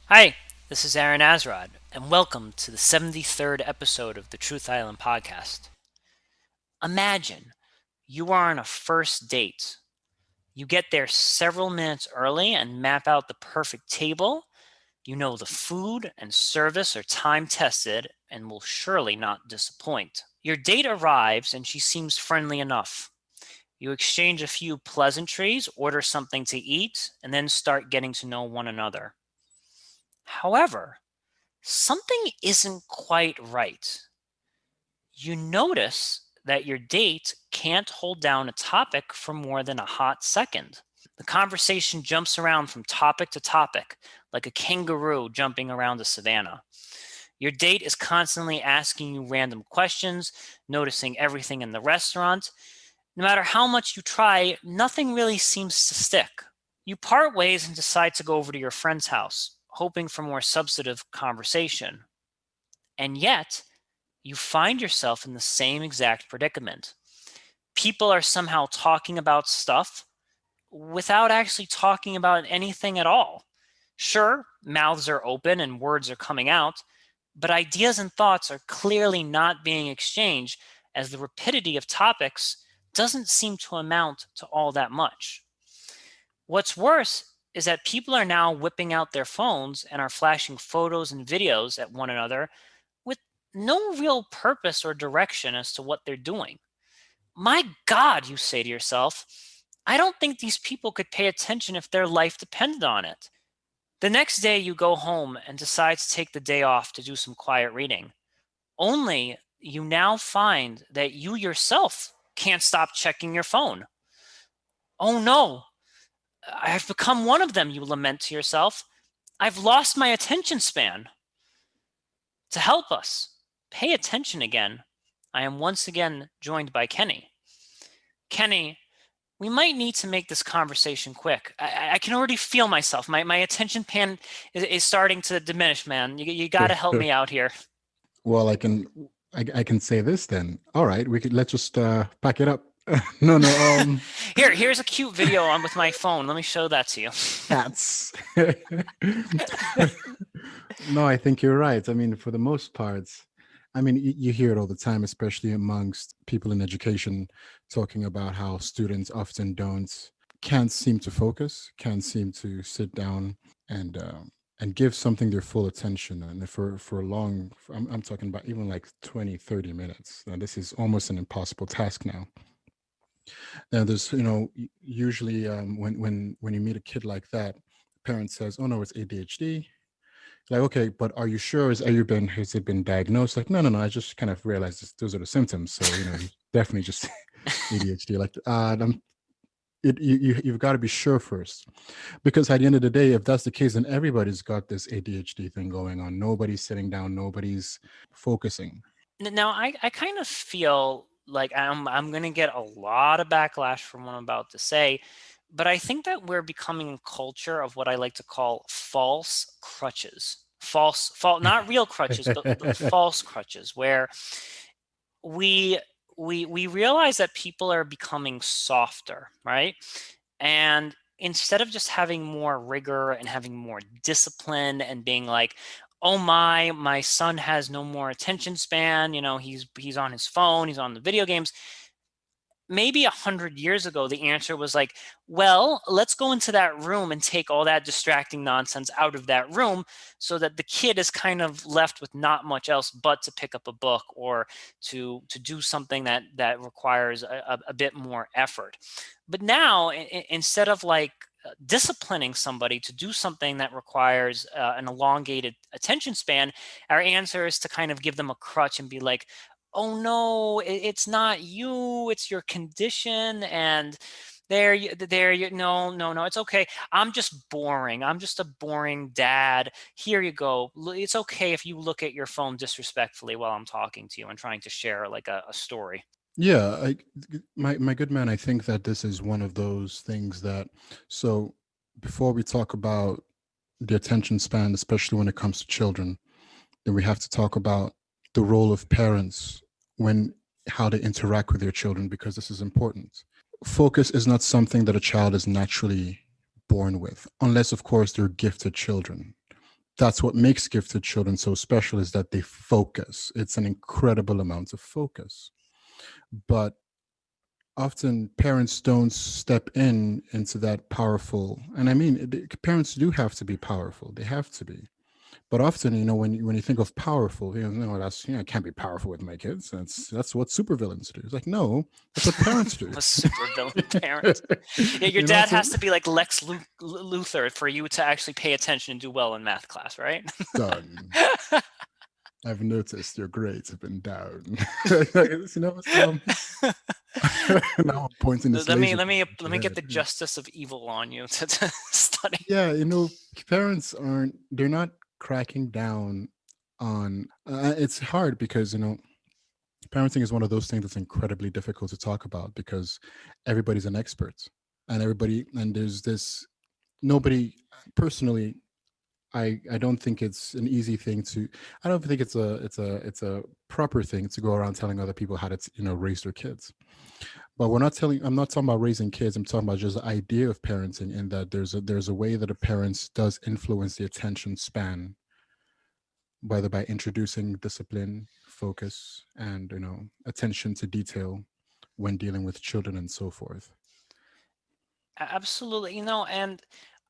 Hi, this is Aaron Azrod, and welcome to the 73rd episode of the Truth Island podcast. Imagine you are on a first date. You get there several minutes early and map out the perfect table. You know the food and service are time tested and will surely not disappoint. Your date arrives and she seems friendly enough. You exchange a few pleasantries, order something to eat, and then start getting to know one another. However, something isn't quite right. You notice that your date can't hold down a topic for more than a hot second. The conversation jumps around from topic to topic, like a kangaroo jumping around a savanna. Your date is constantly asking you random questions, noticing everything in the restaurant. No matter how much you try, nothing really seems to stick. You part ways and decide to go over to your friend's house, hoping for more substantive conversation. And yet, you find yourself in the same exact predicament. People are somehow talking about stuff without actually talking about anything at all. Sure, mouths are open and words are coming out, but ideas and thoughts are clearly not being exchanged as the rapidity of topics doesn't seem to amount to all that much. What's worse is that people are now whipping out their phones and are flashing photos and videos at one another with no real purpose or direction as to what they're doing. My God, you say to yourself, I don't think these people could pay attention if their life depended on it. The next day, you go home and decide to take the day off to do some quiet reading. Only you now find that you yourself can't stop checking your phone. Oh no, I have become one of them, you lament to yourself. I've lost my attention span. To help us pay attention again, I am once again joined by Kenny. Kenny, we might need to make this conversation quick. I can already feel myself. My attention span is starting to diminish, man. You got to help me out here. Well, I can say this then. All right, let's just pack it up. No, no, Here's a cute video on with my phone. Let me show that to you. cats. No, I think you're right. I mean, for the most part, I mean, you hear it all the time, especially amongst people in education, talking about how students often can't seem to focus, can't seem to sit down and and give something their full attention. And for a long, I'm talking about even like 20, 30 minutes. Now, this is almost an impossible task now. Now, there's, usually when you meet a kid like that, parent says, "Oh no, it's ADHD." Like, okay, but are you sure? Has it been diagnosed? Like, no, no, no. I just kind of realized those are the symptoms. So, he's definitely just ADHD. Like, you've got to be sure first, because at the end of the day, if that's the case, then everybody's got this ADHD thing going on. Nobody's sitting down. Nobody's focusing. Now, I kind of feel like I'm gonna get a lot of backlash from what I'm about to say, but I think that we're becoming a culture of what I like to call false crutches. Not real crutches, but false crutches, where we we realize that people are becoming softer, right? And instead of just having more rigor and having more discipline and being like, oh my son has no more attention span, he's on his phone, he's on the video games. Maybe 100 years ago, the answer was like, well, let's go into that room and take all that distracting nonsense out of that room so that the kid is kind of left with not much else but to pick up a book or to do something that requires a bit more effort. But now, instead of like disciplining somebody to do something that requires an elongated attention span, our answer is to kind of give them a crutch and be like, oh no, it's not you, it's your condition. And there you no, no, no, it's okay. I'm just boring. I'm just a boring dad. Here you go. It's okay if you look at your phone disrespectfully while I'm talking to you and trying to share like a story. Yeah, my good man, I think that this is one of those things that, so before we talk about the attention span, especially when it comes to children, then we have to talk about the role of parents when how they interact with their children, because this is important. Focus is not something that a child is naturally born with, unless of course they're gifted children. that's what makes gifted children so special, is that they focus. It's an incredible amount of focus. But often parents don't step in into that powerful, and I mean, parents do have to be powerful. They have to be. But often, when you think of powerful, no, that's, I can't be powerful with my kids. That's what supervillains do. It's like, no, that's what parents do. A super villain parent. Yeah, your You know dad what I'm has to be like Lex Luthor for you to actually pay attention and do well in math class, right? Done. I've noticed your grades have been down. You know, so now I'm pointing this let me laser let beam me at let your me get head. the justice of evil on you to study. Yeah, parents aren't, they're not cracking down on, it's hard because, parenting is one of those things that's incredibly difficult to talk about because everybody's an expert, and there's this, nobody, personally, I don't think it's an easy thing to, I don't think it's a proper thing to go around telling other people how to raise their kids. But I'm not talking about raising kids. I'm talking about just the idea of parenting, in that there's a way that a parent does influence the attention span, whether by introducing discipline, focus, and attention to detail when dealing with children and so forth. Absolutely, and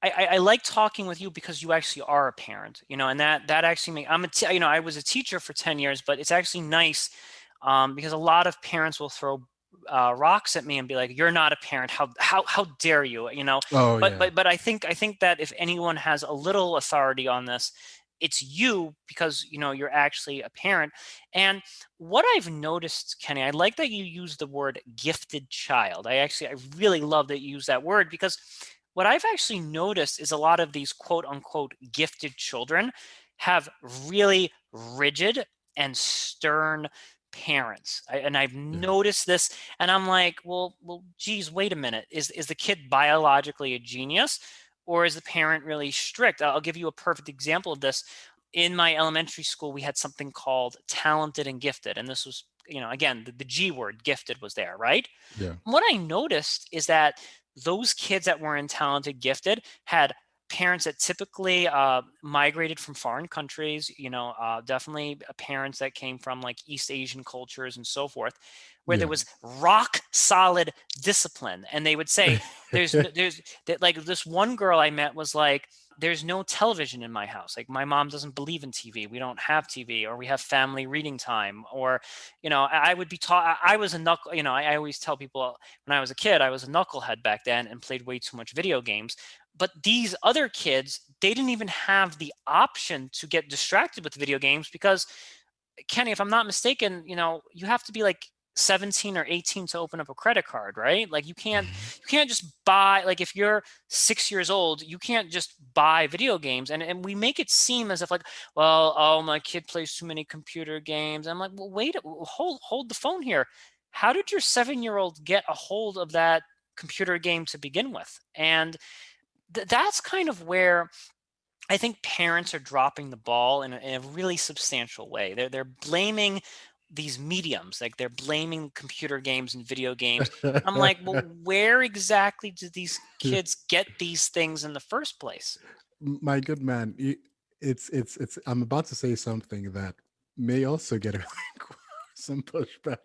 I like talking with you because you actually are a parent, and that actually I was a teacher for 10 years, but it's actually nice, because a lot of parents will throw rocks at me and be like, "You're not a parent. How dare you?" Oh But yeah. I think that if anyone has a little authority on this, it's you, because you're actually a parent. And what I've noticed, Kenny, I like that you use the word gifted child. I really love that you use that word, because what I've actually noticed is a lot of these quote unquote gifted children have really rigid and stern parents. And I've Yeah. noticed this, and I'm like, well, geez, wait a minute. Is the kid biologically a genius, or is the parent really strict? I'll give you a perfect example of this. In my elementary school, we had something called talented and gifted. And this was, again, the G word, gifted, was there, right? Yeah. What I noticed is that those kids that were in talented gifted had parents that typically migrated from foreign countries, definitely parents that came from like East Asian cultures and so forth, where there Yeah. was rock solid discipline. And they would say, there's that, like, this one girl I met was like, there's no television in my house. Like, my mom doesn't believe in TV. We don't have TV, or we have family reading time, or, I would be taught, I was a knuckle, I always tell people, when I was a kid, I was a knucklehead back then and played way too much video games. But these other kids, they didn't even have the option to get distracted with video games, because, Kenny, if I'm not mistaken, you have to be like 17 or 18 to open up a credit card, right? Like, you can't just buy, like, if you're 6 years old, you can't just buy video games. And we make it seem as if, like, well, oh, my kid plays too many computer games. I'm like, well, wait, hold the phone here. How did your 7-year-old get a hold of that computer game to begin with? And that's kind of where I think parents are dropping the ball in a really substantial way. They're blaming these mediums, like they're blaming computer games and video games. I'm like, well, where exactly did these kids get these things in the first place? My good man, it's. I'm about to say something that may also get some pushback,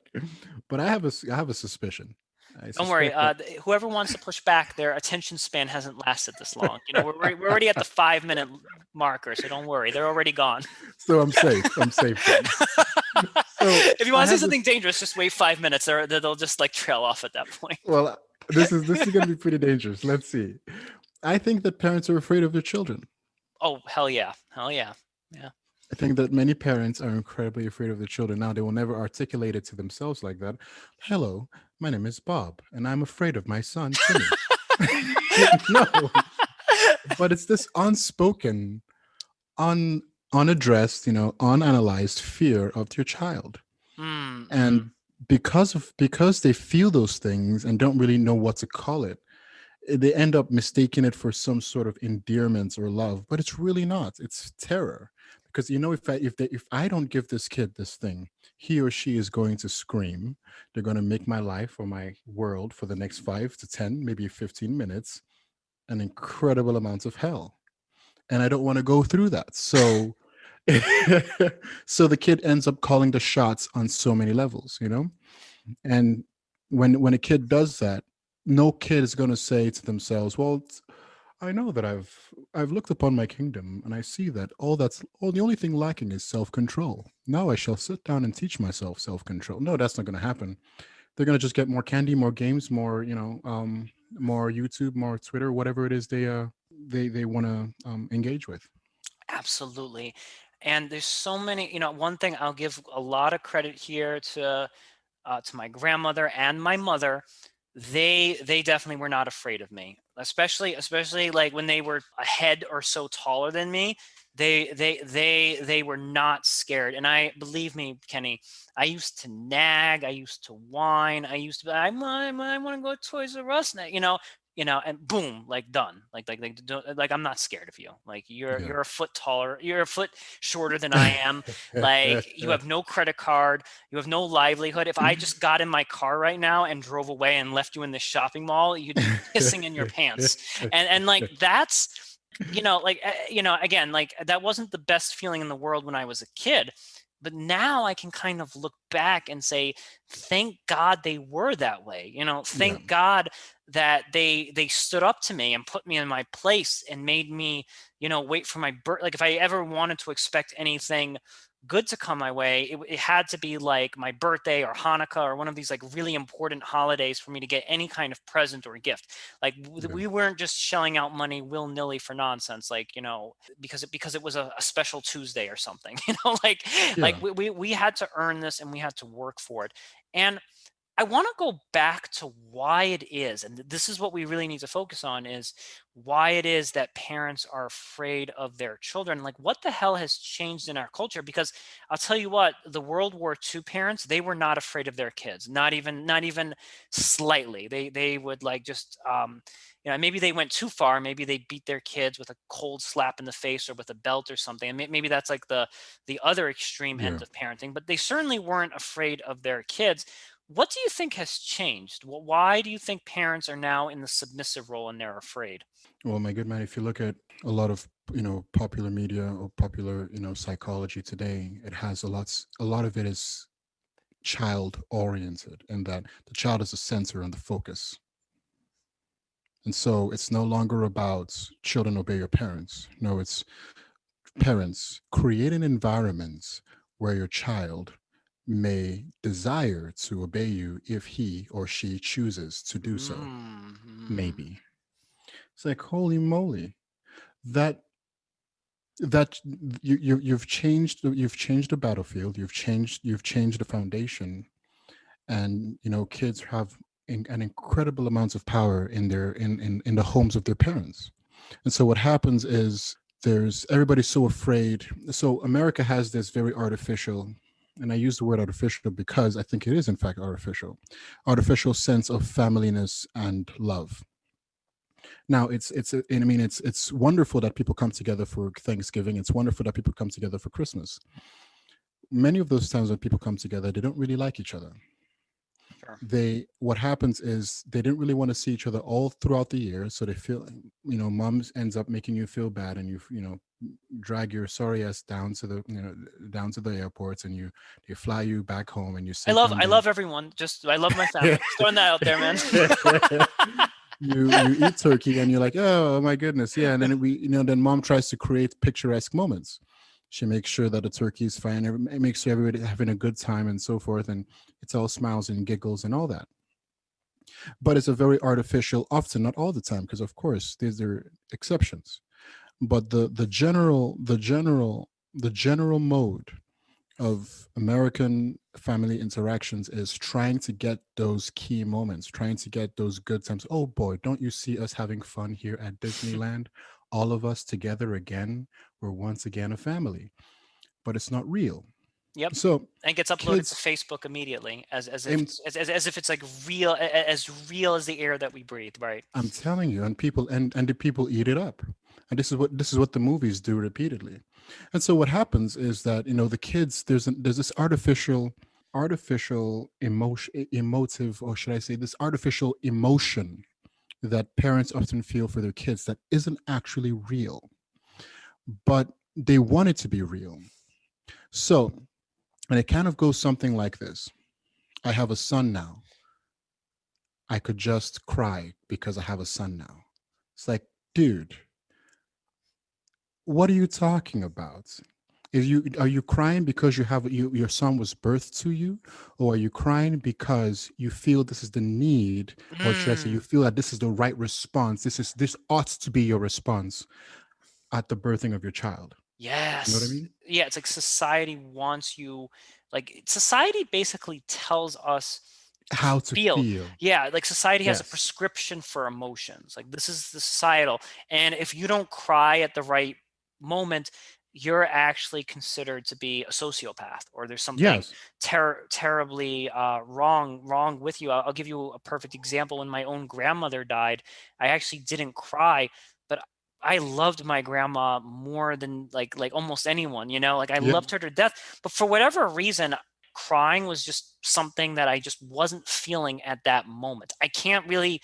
but I have a suspicion. I Don't worry. suspect that. Whoever wants to push back, their attention span hasn't lasted this long. We're already at the 5 minute marker, so don't worry. They're already gone. So I'm safe. I'm safe then. So If you I want to say have this. something dangerous, just wait 5 minutes. They'll just like trail off at that point. Well, this is going to be pretty dangerous. Let's see. I think that parents are afraid of their children. Oh, hell yeah. Hell yeah. Yeah. I think that many parents are incredibly afraid of their children. Now, they will never articulate it to themselves like that. Hello, my name is Bob, and I'm afraid of my son, Timmy. No, but it's this unspoken, un, unaddressed, unanalyzed fear of their child. Mm-hmm. And because they feel those things and don't really know what to call it, they end up mistaking it for some sort of endearment or love, but it's really not. It's terror. Because if I don't give this kid this thing, he or she is going to scream. They're going to make my life or my world for the next 5 to 10, maybe 15 minutes, an incredible amount of hell. and I don't want to go through that. So so the kid ends up calling the shots on so many levels, you know? And when a kid does that, no kid is going to say to themselves, well, I know that I've looked upon my kingdom and I see that all the only thing lacking is self-control. Now I shall sit down and teach myself self-control. No, that's not going to happen. They're going to just get more candy, more games, more, more YouTube, more Twitter, whatever it is they want to engage with. Absolutely. And there's so many, one thing I'll give a lot of credit here to my grandmother and my mother. They definitely were not afraid of me, especially like when they were a head or so taller than me. They were not scared. And I believe me, Kenny, I used to nag, I used to whine, I used to be, I want to go to Toys R Us now, and boom, like done. Like I'm not scared of you. Like Yeah. you're a foot taller, you're a foot shorter than I am. Like you have no credit card, you have no livelihood. If I just got in my car right now and drove away and left you in this shopping mall, you'd be pissing in your pants. And like that's again, like that wasn't the best feeling in the world when I was a kid. But now I can kind of look back and say, thank God they were that way. Yeah. Thank God that they stood up to me and put me in my place and made me, wait for my birth. Like if I ever wanted to expect anything good to come my way, it had to be like my birthday or Hanukkah or one of these like really important holidays for me to get any kind of present or gift. Like Yeah. we weren't just shelling out money will-nilly for nonsense, like because it was a special Tuesday or something. Like Yeah. we had to earn this and we had to work for it. And I want to go back to why it is, and this is what we really need to focus on, is why it is that parents are afraid of their children. Like, what the hell has changed in our culture? Because I'll tell you what, the World War II parents, they were not afraid of their kids, not even slightly. They would like just maybe they went too far. Maybe they beat their kids with a cold slap in the face or with a belt or something. And maybe that's like the other extreme Yeah. end of parenting. But they certainly weren't afraid of their kids. What do you think has changed? Why do you think parents are now in the submissive role and they're afraid? Well, my good man, if you look at a lot of popular media or popular psychology today, it has a lot of it is child oriented, and that the child is the center and the focus. And so it's no longer about children obey your parents. No, it's parents creating environments where your child may desire to obey you if he or she chooses to do so. Mm-hmm. Maybe. It's like, holy moly, that that you've changed the battlefield, you've changed the foundation, and kids have an incredible amounts of power in their in the homes of their parents. And so what happens is there's everybody's so afraid. So America has this very artificial, and I use the word artificial because I think it is in fact artificial sense of familyness and love. Now I mean it's wonderful that people come together for Thanksgiving. It's wonderful that people come together for Christmas. Many of those times when people come together, they don't really like each other. Sure. They What happens is they didn't really want to see each other all throughout the year, so they feel, mom ends up making you feel bad, and you drag your sorry ass down to the airports, and they fly you back home, and you I sit love down I there. love everyone. Just I love my family. Just throwing that out there, man. You eat turkey, and you're like, oh my goodness, yeah. And then then mom tries to create picturesque moments. She makes sure that the turkey is fine, makes sure everybody having a good time and so forth, and it's all smiles and giggles and all that. But it's a very artificial, often, not all the time, because of course there's there exceptions. But the general mode of American family interactions is trying to get those key moments, trying to get those good times. Oh boy, don't you see us having fun here at Disneyland? All of us together again. We're once again a family. But it's not real. Yep. So And gets uploaded to kids, Facebook immediately, as if I'm, as if it's like real as the air that we breathe, right? I'm telling you, and people and the people eat it up. And this is what the movies do repeatedly. And so what happens is that the kids, there's this artificial emotion, emotive, or should I say this artificial emotion that parents often feel for their kids that isn't actually real. but they want it to be real. So, and it kind of goes something like this: I have a son now. I could just cry because I have a son now. It's like, dude, what are you talking about? Is you Are you crying because your son was birthed to you, or are you crying because you feel this is the need, or should I say, you Mm. feel that this is the right response? This ought to be your response at the birthing of your child. You know what I Yes. mean? Yeah, it's like society wants you, like society basically tells us to How to feel. feel? Yeah, like society has a Yes. prescription for emotions. Like this is the societal. And if you don't cry at the right moment, you're actually considered to be a sociopath, or there's something Yes. terribly wrong with you. I'll give you a perfect example. When my own grandmother died, I actually didn't cry, but I loved my grandma more than like almost anyone, like I Yeah. loved her to death. But for whatever reason, crying was just something that I just wasn't feeling at that moment. I can't really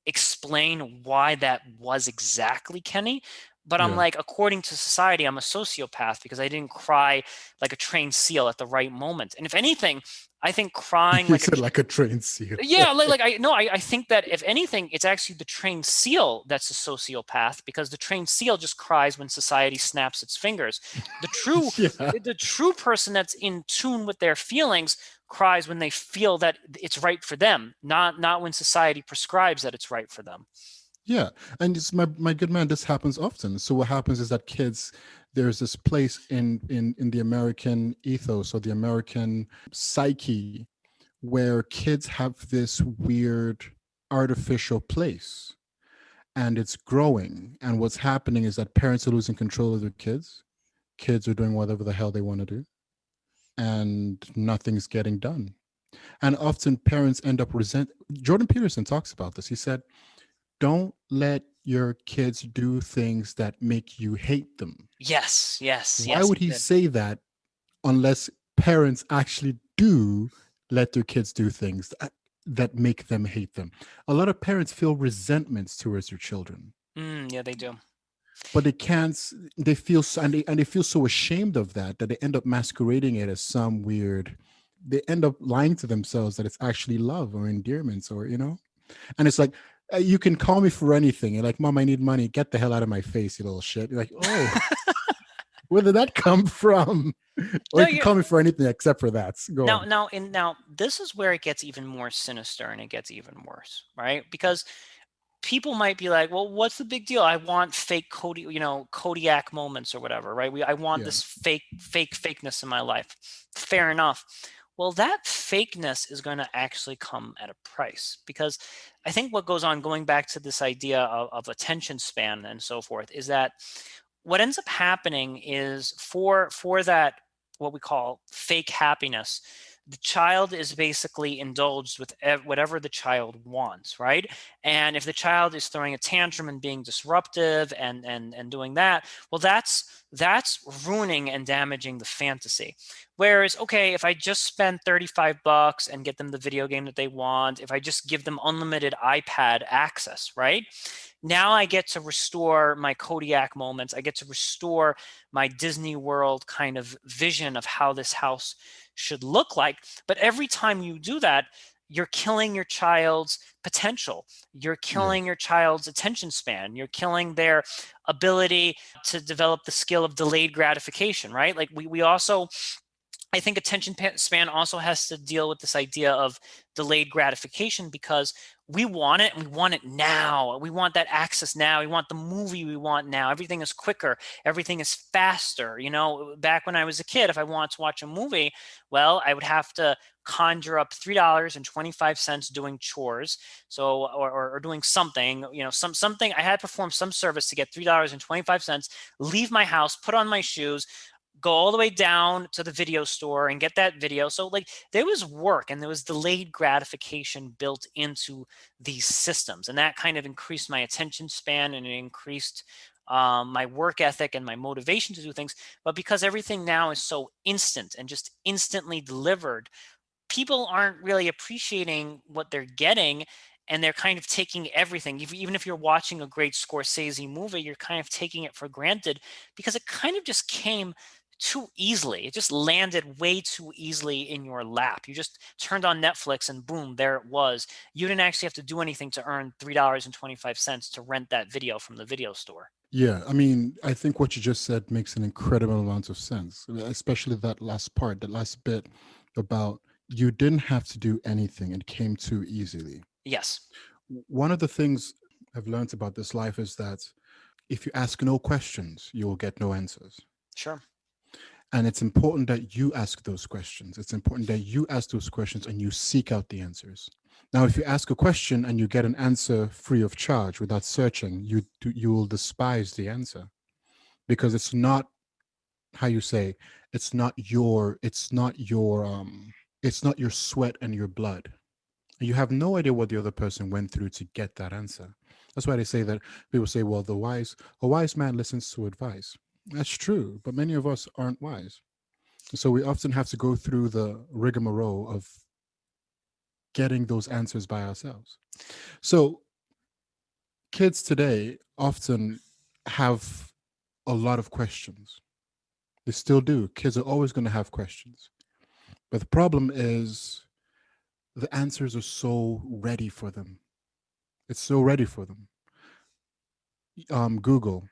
explain why that was exactly, Kenny. But I'm Yeah. like, according to society, I'm a sociopath because I didn't cry like a trained seal at the right moment. And if anything, I think crying You like a said like a trained seal. yeah, like I no, I think that if anything, it's actually the trained seal that's a sociopath, because the trained seal just cries when society snaps its fingers. The true Yeah. the true person that's in tune with their feelings cries when they feel that it's right for them, not when society prescribes that it's right for them. Yeah, and it's my good man. This happens often. So what happens is that kids, there's this place in the American ethos or the American psyche where kids have this weird artificial place, and it's growing. And what's happening is that parents are losing control of their kids. Kids are doing whatever the hell they want to do, and nothing's getting done. And often parents end up resent. Jordan Peterson talks about this. He said, don't let your kids do things that make you hate them. Yes, yes, Why yes, would he he did. say that unless parents actually do let their kids do things that make them hate them? A lot of parents feel resentments towards their children, Yeah, they do. but they can't. They feel so, and they feel so ashamed of that they end up masquerading it as some weird. They end up lying to themselves that it's actually love or endearments, or and it's like, you can call me for anything. You're like, Mom, I need money. Get the hell out of my face, you little shit. You're like, oh, where did that come from? Or No, you can you're call me for anything except for that. Go now on. now and now this is where it gets even more sinister and it gets even worse, right? Because people might be like, well, what's the big deal? I want fake Kodiak moments or whatever, right? I want Yeah. this fakeness in my life. Fair enough. Well, that fakeness is going to actually come at a price, because I think what goes on, going back to this idea of attention span and so forth, is that what ends up happening is for that, what we call fake happiness, the child is basically indulged with whatever the child wants, right? And if the child is throwing a tantrum and being disruptive and doing that, well, that's ruining and damaging the fantasy. Whereas, okay, if I just spend $35 and get them the video game that they want, if I just give them unlimited iPad access, right? Now I get to restore my Kodiak moments. I get to restore my Disney World kind of vision of how this house should look like. But every time you do that, you're killing your child's potential. You're killing Yes. your child's attention span. You're killing their ability to develop the skill of delayed gratification, right? Like we also, I think attention span also has to deal with this idea of delayed gratification, because we want it and we want it now. We want that access now. We want the movie we want now. Everything is quicker. Everything is faster. Back when I was a kid, if I wanted to watch a movie, well, I would have to conjure up $3.25 doing chores. So, or doing something, something I had to perform some service to get $3.25, leave my house, put on my shoes, go all the way down to the video store and get that video. So like there was work and there was delayed gratification built into these systems. And that kind of increased my attention span, and it increased my work ethic and my motivation to do things. But because everything now is so instant and just instantly delivered, people aren't really appreciating what they're getting. and they're kind of taking everything. Even if you're watching a great Scorsese movie, you're kind of taking it for granted because it kind of just came too easily. It just landed way too easily in your lap. You just turned on Netflix and boom, there it was. You didn't actually have to do anything to earn $3.25 to rent that video from the video store. Yeah, I mean, I think what you just said makes an incredible amount of sense, especially that last part, that last bit about you didn't have to do anything, it came too easily. Yes, One of the things I've learned about this life is that if you ask no questions, you will get no answers. sure. And it's important that you ask those questions. It's important that you ask those questions and you seek out the answers. Now, if you ask a question and you get an answer free of charge without searching, you will despise the answer because it's not how you say it's not your sweat and your blood. You have no idea what the other person went through to get that answer. That's why they say that people say, well, a wise man listens to advice. That's true, but many of us aren't wise. So we often have to go through the rigmarole of getting those answers by ourselves. So kids today often have a lot of questions. They still do. Kids are always going to have questions. But the problem is the answers are so ready for them. It's so ready for them. Google.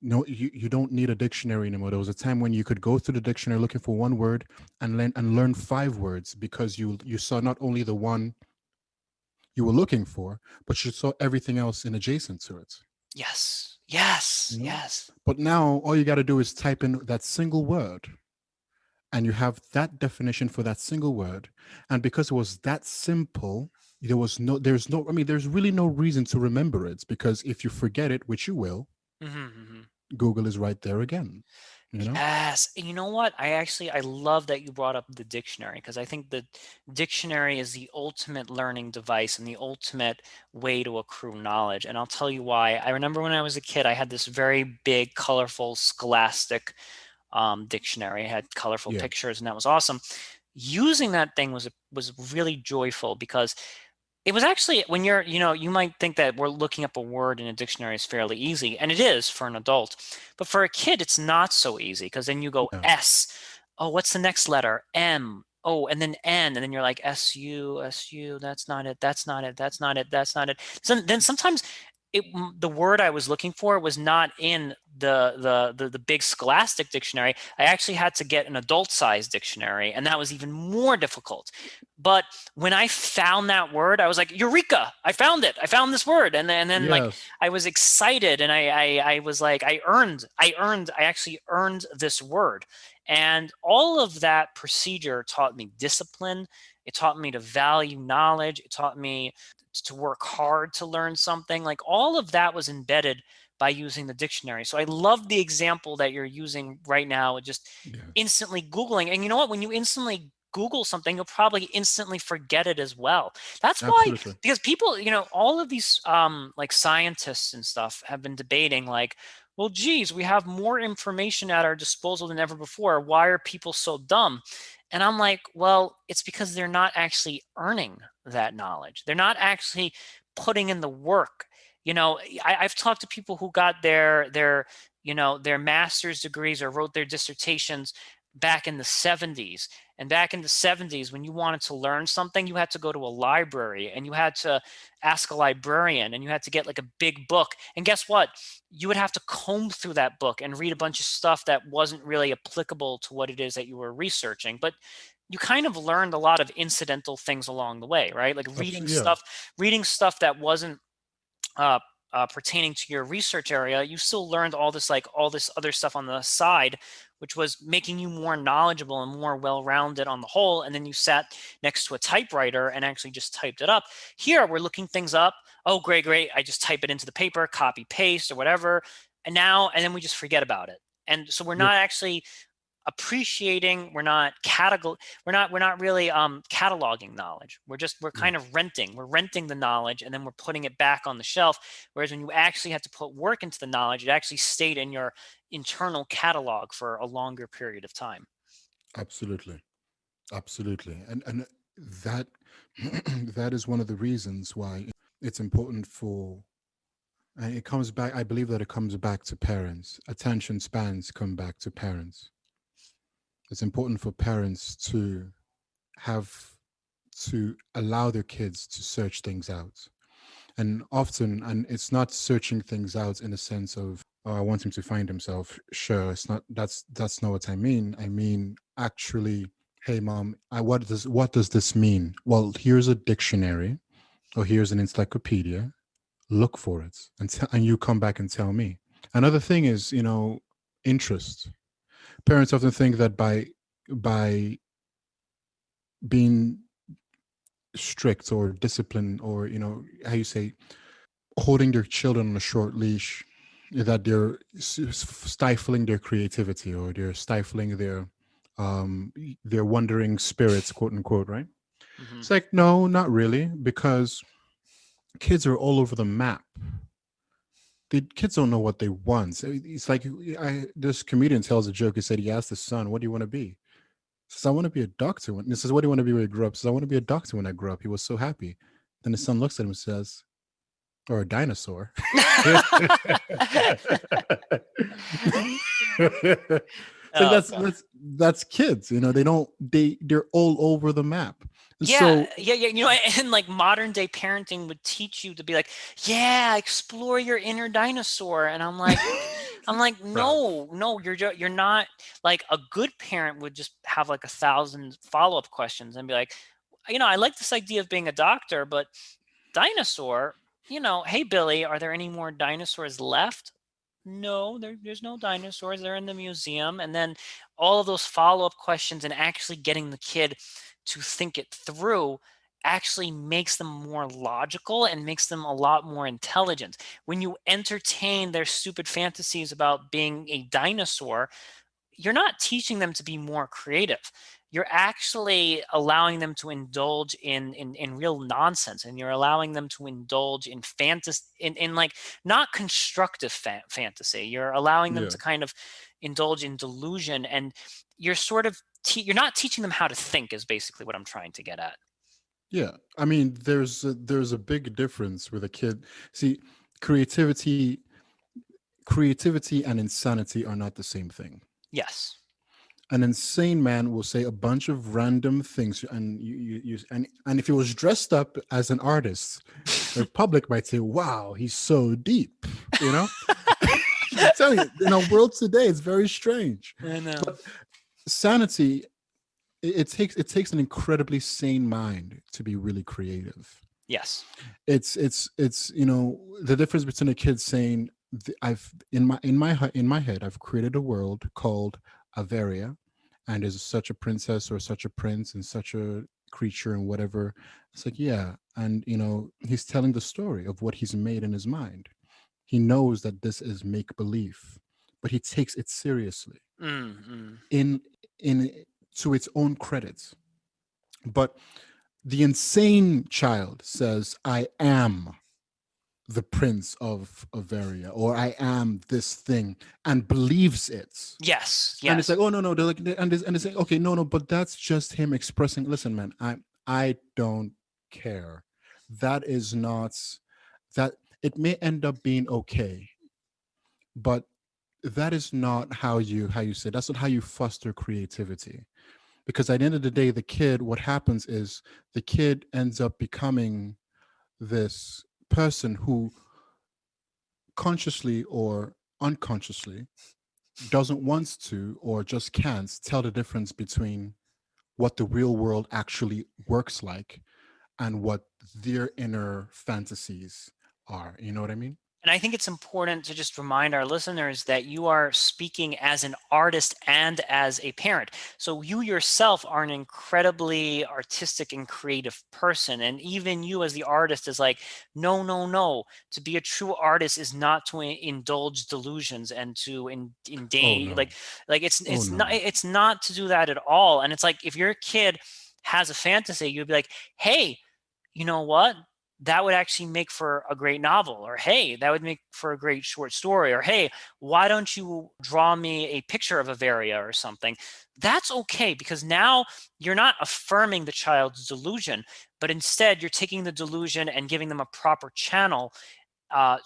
No, you don't need a dictionary anymore. There was a time when you could go through the dictionary looking for one word and learn 5 words because you saw not only the one you were looking for, but you saw everything else in adjacent to it. Yes, yes, You know? yes. But now all you got to do is type in that single word and you have that definition for that single word. And because it was that simple, there's really no reason to remember it because if you forget it, which you will, Hmm. Google is right there again, you know? Yes. And you know what? I love that you brought up the dictionary because I think the dictionary is the ultimate learning device and the ultimate way to accrue knowledge. And I'll tell you why. I remember when I was a kid, I had this very big, colorful, scholastic dictionary. It had colorful Yeah. pictures, and that was awesome. Using that thing was really joyful because it was actually when you might think that we're looking up a word in a dictionary is fairly easy, and it is for an adult. But for a kid, it's not so easy because then you go Yeah. S. Oh, what's the next letter? M. Oh, and then N, and then you're like SU. That's not it. That's not it. That's not it. That's not it. Then sometimes the word I was looking for was not in the big scholastic dictionary. I actually had to get an adult sized dictionary, and that was even more difficult. But when I found that word, I was like, Eureka! I found it. I found this word. And then like Yes. I was excited and I was like, I actually earned this word. And all of that procedure taught me discipline. It taught me to value knowledge. It taught me to work hard to learn something. Like all of that was embedded by using the dictionary. So I love the example that you're using right now, just Yes. instantly Googling. And you know what? When you instantly Google something, you'll probably instantly forget it as well. That's why, Absolutely. because people, all of these like scientists and stuff have been debating like, well, geez, we have more information at our disposal than ever before. Why are people so dumb? And I'm like, well, it's because they're not actually earning that knowledge. They're not actually putting in the work. I've talked to people who got their master's degrees or wrote their dissertations back in the 70s. And back in the 70s, when you wanted to learn something, you had to go to a library and you had to ask a librarian and you had to get like a big book. And guess what? You would have to comb through that book and read a bunch of stuff that wasn't really applicable to what it is that you were researching. But you kind of learned a lot of incidental things along the way, right? Like Yeah. reading stuff that wasn't uh, pertaining to your research area. You still learned all this other stuff on the side, which was making you more knowledgeable and more well-rounded on the whole. And then you sat next to a typewriter and actually just typed it up. Here, we're looking things up. Oh, great, great. I just type it into the paper, copy, paste, or whatever. And then we just forget about it. And so we're Yep. not actually appreciating, we're not really cataloging knowledge. We're kind Yes. of renting the knowledge and then we're putting it back on the shelf, whereas when you actually had to put work into the knowledge, it actually stayed in your internal catalog for a longer period of time. Absolutely. Absolutely. And that that is one of the reasons why it's important for, and it comes back, I believe that it comes back to parents. Attention spans come back to parents. It's important for parents to have, to allow their kids to search things out. And often, and it's not searching things out in a sense of, oh, I want him to find himself. Sure, it's not, that's not what I mean. I mean actually, hey mom, what does this mean? Well, here's a dictionary, or here's an encyclopedia. Look for it, and you come back and tell me. Another thing is, interest. Parents often think that by being strict or disciplined, or how you say, holding their children on a short leash, that they're stifling their creativity, or they're stifling their wandering spirits, quote unquote, right? Hmm. It's like, no, not really, because kids are all over the map. The kids don't know what they want. So it's like, this comedian tells a joke. He said he asked his son, "What do you want to be?" He says, "I want to be a doctor." He says, "What do you want to be when you grow up?" He says, "I want to be a doctor when I grow up." He was so happy. Then his son looks at him and says, "Or a dinosaur." It's like, Oh that's god. that's that's kids. They're all over the map, and Yeah, so yeah, yeah. And like modern day parenting would teach you to be like, yeah, explore your inner dinosaur. And I'm like, bruv. no, no, you're not. Like a good parent would just have like 1,000 follow-up questions and be like, I like this idea of being a doctor, but dinosaur, hey Billy, are there any more dinosaurs left? No, there's no dinosaurs. They're in the museum. And then all of those follow-up questions and actually getting the kid to think it through actually makes them more logical and makes them a lot more intelligent. When you entertain their stupid fantasies about being a dinosaur, you're not teaching them to be more creative. You're actually allowing them to indulge in real nonsense, and you're allowing them to indulge in fantasy, in like not constructive fantasy. You're allowing them Yeah, to kind of indulge in delusion, and you're sort of you're not teaching them how to think, is basically what I'm trying to get at. yeah. I mean, there's a big difference with a kid. See, creativity, creativity and insanity are not the same thing. Yes. An insane man will say a bunch of random things, and and if he was dressed up as an artist, the public might say, "Wow, he's so deep." You know, I'm telling you, in our world today, it's very strange. I know. But sanity, it takes an incredibly sane mind to be really creative. Yes. It's the difference between a kid saying, I've in my head, I've created a world called Averia, and there's such a princess or such a prince and such a creature and whatever. It's like, yeah, and he's telling the story of what he's made in his mind. He knows that this is make believe, but he takes it seriously, Mm-hmm. in in to its own credit. But the insane child says, "I am the prince of Averia," or "I am this thing," and believes it. Yes. And it's Yes. like, "Oh no, no," they're like, and it's like, "Okay, no, no," but that's just him expressing, "Listen, man, I don't care. That is not that. It may end up being okay, but that is not how you say, that's not how you foster creativity. Because at the end of the day, the kid, what happens is the kid ends up becoming this person who consciously or unconsciously doesn't want to, or just can't tell the difference between what the real world actually works like and what their inner fantasies are. You know what I mean? And I think it's important to just remind our listeners that you are speaking as an artist and as a parent. So you yourself are an incredibly artistic and creative person. And even you as the artist is like, no, no, no. To be a true artist is not to indulge delusions and to in Oh day no. like it's Oh it's not no. it's not to do that at all. And it's like if your kid has a fantasy, you'd be like, hey, you know what? that would actually make for a great novel, or hey, that would make for a great short story, or hey, why don't you draw me a picture of a varia or something. That's okay, because now you're not affirming the child's delusion, but instead you're taking the delusion and giving them a proper channel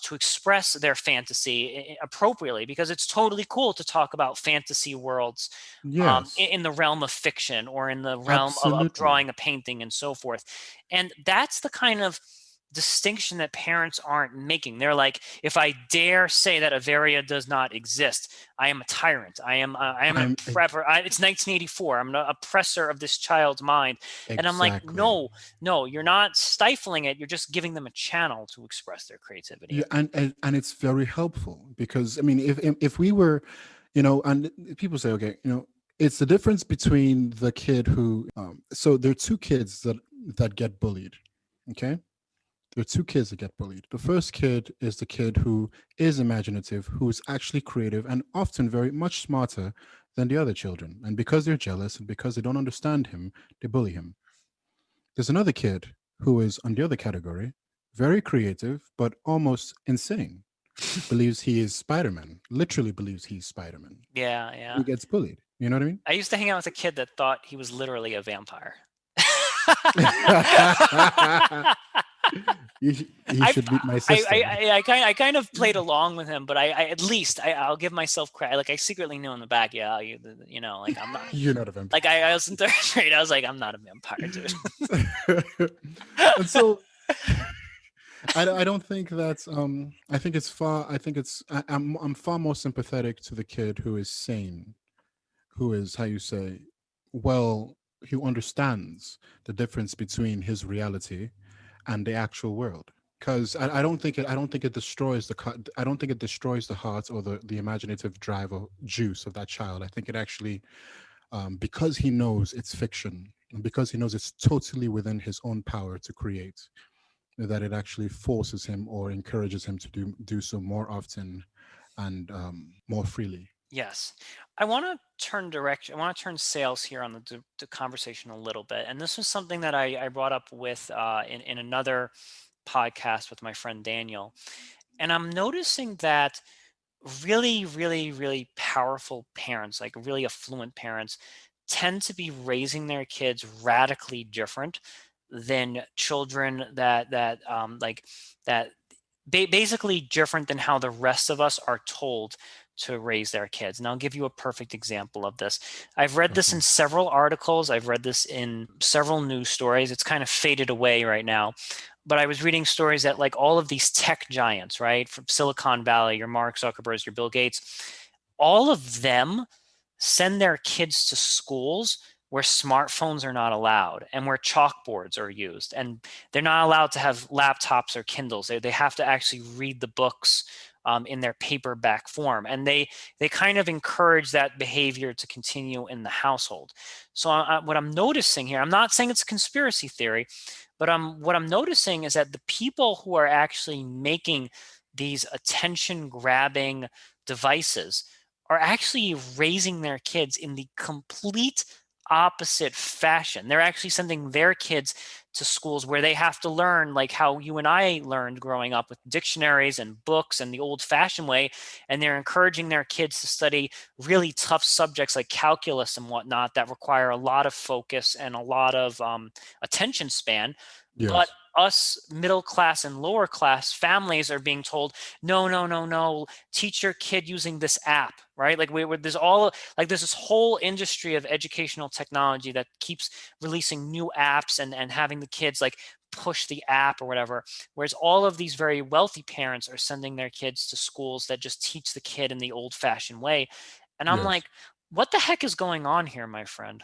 to express their fantasy appropriately, because it's totally cool to talk about fantasy worlds Yes, in the realm of fiction, or in the realm of absolutely. drawing a painting and so forth. And that's the kind of distinction that parents aren't making. They're like, if I dare say that a varia does not exist, I am a tyrant. I am an I'm oppressor. It's 1984. I'm an oppressor of this child's mind. And I'm like, exactly. no, no, you're not stifling it. You're just giving them a channel to express their creativity. Yeah, and it's very helpful because I mean, if we were, you know, and people say, okay, you know, it's the difference between the kid who, so there are two kids that get bullied. Okay, there are two kids that get bullied. The first kid is the kid who is imaginative, who is actually creative, and often very much smarter than the other children. And because they're jealous and because they don't understand him, they bully him. There's another kid who is on the other category, very creative, but almost insane, believes he is Spider-Man, literally believes he's Spider-Man. Yeah, He yeah. gets bullied. You know what I used to hang out with a kid that thought he was literally a vampire. I mean? You I should meet my sister. I kind of played along with him, but I at least I'll give myself credit. Like, I secretly knew in the back, yeah, you know, like I'm not, You're not a like vampire. I was in third grade. I was like, I'm not a vampire, dude. And so I don't think that's I think it's far I think it's I'm far more sympathetic to the kid who is sane, who is how you say, well, who understands the difference between his reality and the actual world. Because I don't think it destroys I don't think it destroys the heart or the imaginative drive or juice of that child. I think it actually, because he knows it's fiction, and because he knows it's totally within his own power to create, that it actually forces him or encourages him to do so more often and more freely. Yes. I want to turn sales here on the conversation a little bit. And this was something that I brought up with in another podcast with my friend Daniel. And I'm noticing that really, really, really powerful parents, like really affluent parents, tend to be raising their kids radically different than children like that basically different than how the rest of us are told to raise their kids. And I'll give you a perfect example of this. I've read this Okay. in several articles, I've read this in several news stories. It's kind of faded away right now. But I was reading stories that, like, all of these tech giants, right, from Silicon Valley, your Mark Zuckerbergs, your Bill Gates, all of them send their kids to schools where smartphones are not allowed and where chalkboards are used, and they're not allowed to have laptops or Kindles. They have to actually read the books in their paperback form, and they kind of encourage that behavior to continue in the household. So what I'm noticing here, I'm not saying it's a conspiracy theory, but what I'm noticing is that the people who are actually making these attention grabbing devices are actually raising their kids in the complete opposite fashion. They're actually sending their kids to schools where they have to learn, like how you and I learned growing up, with dictionaries and books and the old fashioned way. And they're encouraging their kids to study really tough subjects like calculus and whatnot that require a lot of focus and a lot of attention span. But Yes. us middle class and lower class families are being told, no, no, no, no, teach your kid using this app, right? Like there's all, like, there's this whole industry of educational technology that keeps releasing new apps and having the kids like push the app or whatever. Whereas all of these very wealthy parents are sending their kids to schools that just teach the kid in the old fashioned way. And I'm Yes. like, what the heck is going on here, my friend?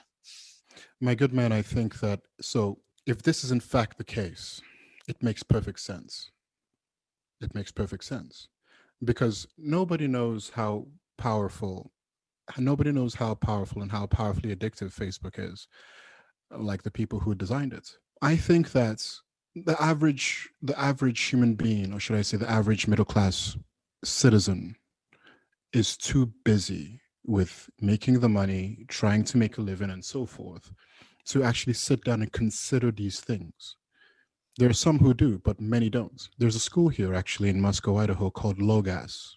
My good man, I think that so if this is in fact the case, it makes perfect sense. It makes perfect sense because nobody knows how powerful and how powerfully addictive Facebook is, like the people who designed it. I think that the average human being, or should I say the average middle class citizen, is too busy with making the money, trying to make a living and so forth, to actually sit down and consider these things. There are some who do, but many don't. There's a school here actually in Moscow, Idaho called Logas.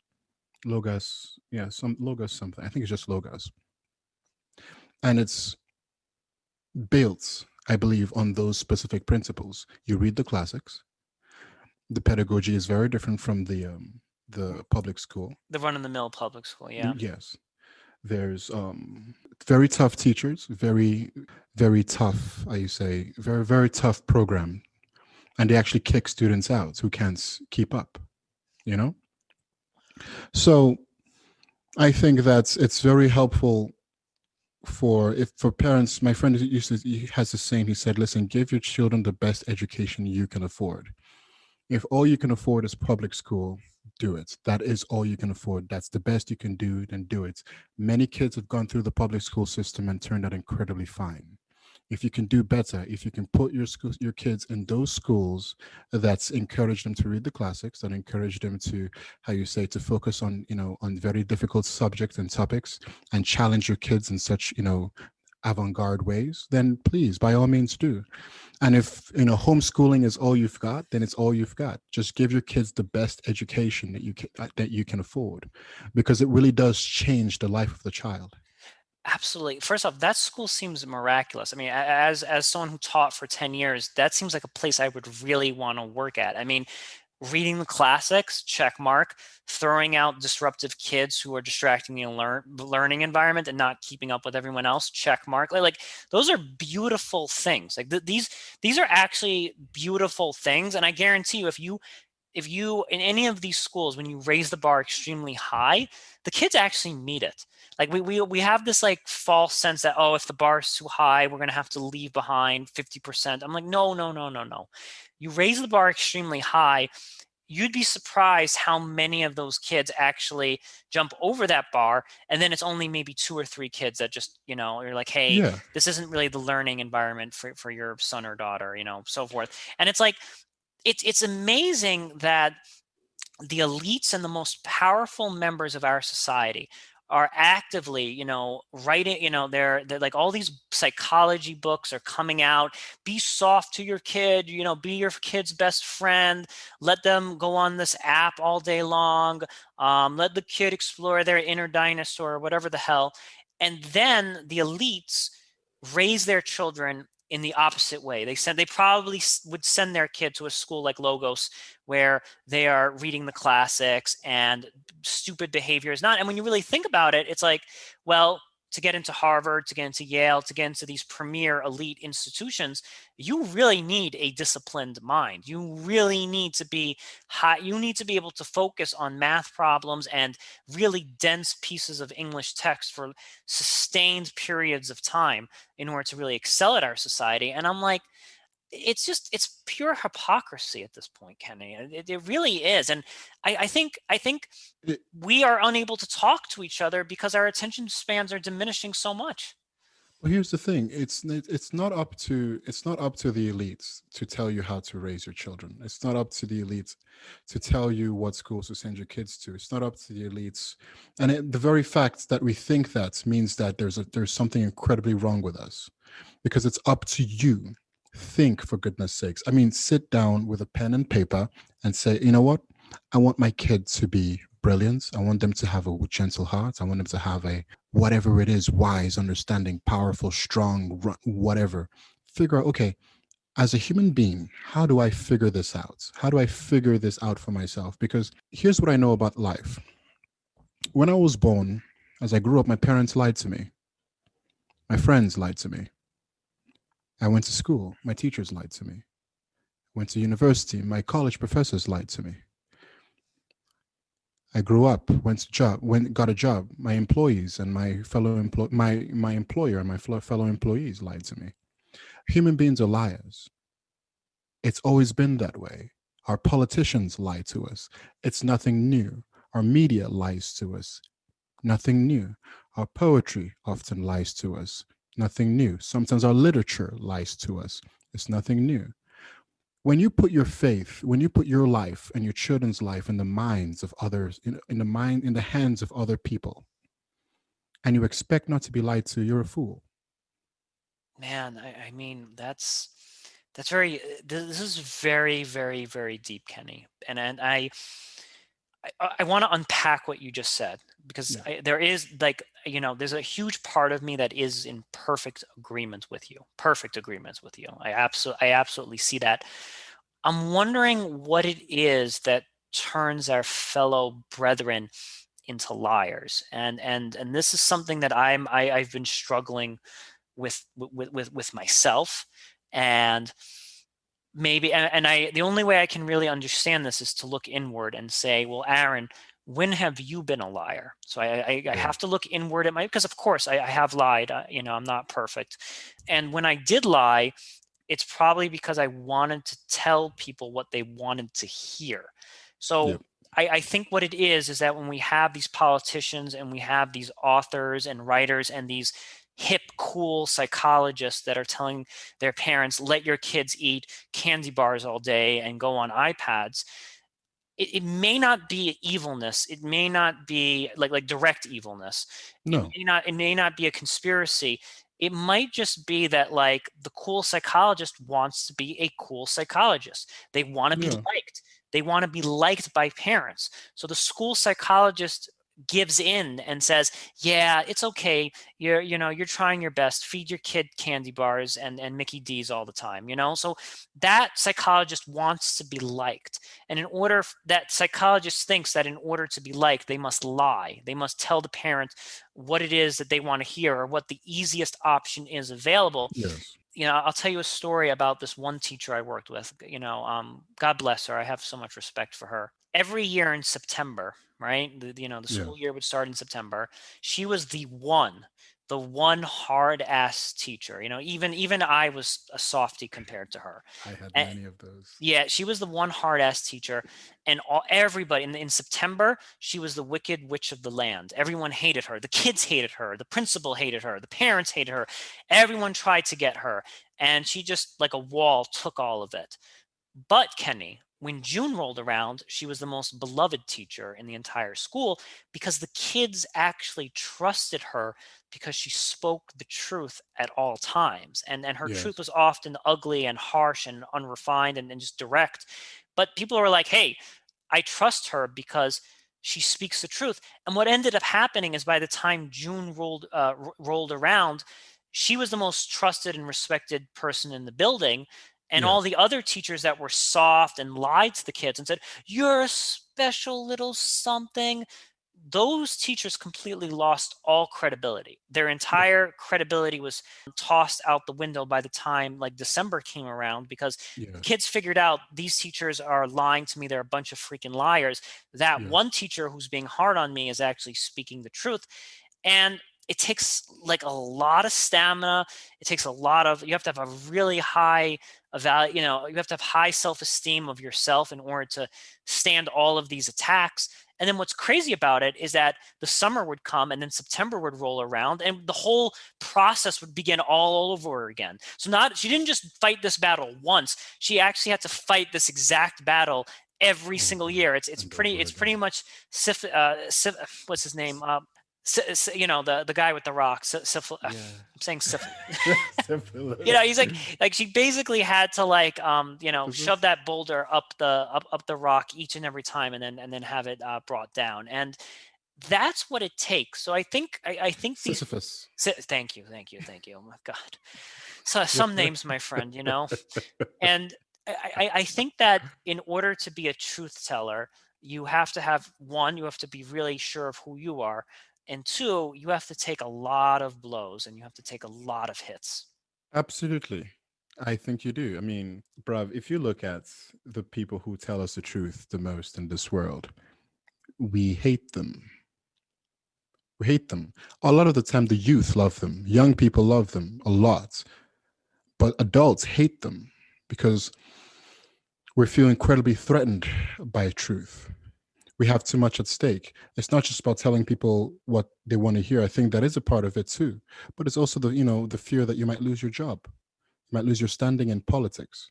Logas, yeah, some Logos something. I think it's just Logos. And it's built, I believe, on those specific principles. You read the classics. The pedagogy is very different from the public school. The run of the mill public school, yeah. Yes, there's very tough teachers, very tough. I say very tough program, and they actually kick students out who can't keep up. You know, so I think that it's very helpful for if for parents. My friend used to he has a saying. He said, "Listen, give your children the best education you can afford. If all you can afford is public school, do it. That is all you can afford. That's the best you can do, then do it." Many kids have gone through the public school system and turned out incredibly fine. If you can do better, if you can put your kids in those schools that's encourage them to read the classics, that encourage them to, how you say, to focus on, on very difficult subjects and topics, and challenge your kids in such, avant-garde ways, then please, by all means, do. And if homeschooling is all you've got, then it's all you've got. Just give your kids the best education that you can afford, because it really does change the life of the child. Absolutely. First off, that school seems miraculous. I mean, as someone who taught for 10 years, that seems like a place I would really want to work at. I mean, reading the classics, check mark. Throwing out disruptive kids who are distracting the learning environment and not keeping up with everyone else, check mark. Like those are beautiful things. Like these are actually beautiful things. And I guarantee you, if you in any of these schools, when you raise the bar extremely high, the kids actually meet it. Like we have this like false sense that, oh, if the bar is too high, we're going to have to leave behind 50%. I'm like, no, no, no, no, no. You raise the bar extremely high, you'd be surprised how many of those kids actually jump over that bar, and then it's only maybe two or three kids that just, you're like, hey, Yeah. this isn't really the learning environment for your son or daughter, so forth. And it's like it's amazing that the elites and the most powerful members of our society are actively, writing, they're like, all these psychology books are coming out. Be soft to your kid, be your kid's best friend. Let them go on this app all day long. Let the kid explore their inner dinosaur or whatever the hell. And then the elites raise their children in the opposite way. They probably would send their kid to a school like Logos, where they are reading the classics and stupid behavior is not. And when you really think about it, it's like, well, to get into Harvard, to get into Yale, to get into these premier elite institutions, you really need a disciplined mind. You really need to be high. You need to be able to focus on math problems and really dense pieces of English text for sustained periods of time in order to really excel at our society. And I'm like, it's pure hypocrisy at this point, Kenny. It really is. And I think It- we are unable to talk to each other because our attention spans are diminishing so much. well, here's the thing. It's not up to the elites to tell you how to raise your children. It's not up to the elites to tell you what schools to send your kids to. It's not up to the elites. And the very fact that we think that means that there's something incredibly wrong with us, because it's up to you. Think, for goodness sakes. I mean, sit down with a pen and paper and say, you know what? I want my kid to be brilliant. I want them to have a gentle heart. I want them to have a whatever it is, wise, understanding, powerful, strong, whatever. Figure out, okay, as a human being, how do I figure this out? How do I figure this out for myself? Because here's what I know about life. When I was born, as I grew up, my parents lied to me. My friends lied to me. I went to school. My teachers lied to me. Went to university. My college professors lied to me. I grew up, went to job, went got a job. My employees and my employer and my fellow employees lied to me. Human beings are liars. It's always been that way. Our politicians lie to us. It's nothing new. Our media lies to us. Nothing new. Our poetry often lies to us. Nothing new. Sometimes our literature lies to us. It's nothing new. When you put your faith, when you put your life and your children's life in the minds of others, in the hands of other people, and you expect not to be lied to, you're a fool. Man, I mean, That's very. This is very, very, very deep, Kenny. And I want to unpack what you just said because Yeah. there is like there's a huge part of me that is in perfect agreement with you. Perfect agreement with you. I absolutely see that. I'm wondering what it is that turns our fellow brethren into liars, and this is something that I've been struggling with myself, and maybe and I the only way I can really understand this is to look inward and say, well, Aaron, when have you been a liar? So I Yeah. have to look inward at my, because of course I have lied. I'm not perfect, and when I did lie, it's probably because I wanted to tell people what they wanted to hear. Yeah. So I think what it is that when we have these politicians and we have these authors and writers and these hip, cool psychologists that are telling their parents, let your kids eat candy bars all day and go on iPads, it may not be evilness. It may not be like direct evilness. It No. may not it may not be a conspiracy. It might just be that like the cool psychologist wants to be a cool psychologist. They want to be Yeah. liked. They want to be liked by parents. So the school psychologist gives in and says, "Yeah, it's okay. You're trying your best. Feed your kid candy bars and Mickey D's all the time, you know?" So that psychologist wants to be liked. And in order that psychologist thinks that in order to be liked, they must lie. They must tell the parent what it is that they want to hear or what the easiest option is available. Yes. I'll tell you a story about this one teacher I worked with. God bless her. I have so much respect for her. Every year in September, right? The Yeah. school year would start in September. She was the one hard ass teacher. Even I was a softie compared to her. I had And many of those. yeah, she was the one hard ass teacher, and everybody in September, she was the wicked witch of the land. Everyone hated her. The kids hated her. The principal hated her. The parents hated her. Everyone tried to get her, and she just like a wall took all of it. But Kenny, when June rolled around, she was the most beloved teacher in the entire school because the kids actually trusted her because she spoke the truth at all times. And her truth Yes. was often ugly and harsh and unrefined and just direct. But people were like, hey, I trust her because she speaks the truth. And what ended up happening is by the time June rolled around, she was the most trusted and respected person in the building. And all Yes. the other teachers that were soft and lied to the kids and said, "You're a special little something," those teachers completely lost all credibility. Their Yeah. entire credibility was tossed out the window by the time like December came around because the Yes. kids figured out these teachers are lying to me. They're a bunch of freaking liars. That one Yes. teacher who's being hard on me is actually speaking the truth. And it takes like a lot of stamina. It takes a lot of, you have to have a really high you have to have high self-esteem of yourself in order to stand all of these attacks. And then what's crazy about it is that the summer would come and then September would roll around and the whole process would begin all over again. So not she didn't just fight this battle once. She actually had to fight this exact battle every single Over year. It's and pretty over it's pretty again. much what's his name? The guy with the rock. Yeah. I'm saying syphilis. He's Syphilis. like she basically had to like shove Ephesus. that boulder up the rock each and every time, and then have it brought down, and that's what it takes. So I think these. Sisyphus. Thank you, thank you, thank you. Oh my God, so Yeah. some names, my friend, and I think that in order to be a truth teller, you have to have one, you have to be really sure of who you are, and two, you have to take a lot of blows and you have to take a lot of hits. Absolutely. I think you do. I mean, bruv, if you look at the people who tell us the truth the most in this world, we hate them. We hate them. A lot of the time, the youth love them. Young people love them a lot. But adults hate them because we feel incredibly threatened by truth. We have too much at stake. It's not just about telling people what they want to hear. I think that is a part of it too. But it's also the fear that you might lose your job. You might lose your standing in politics,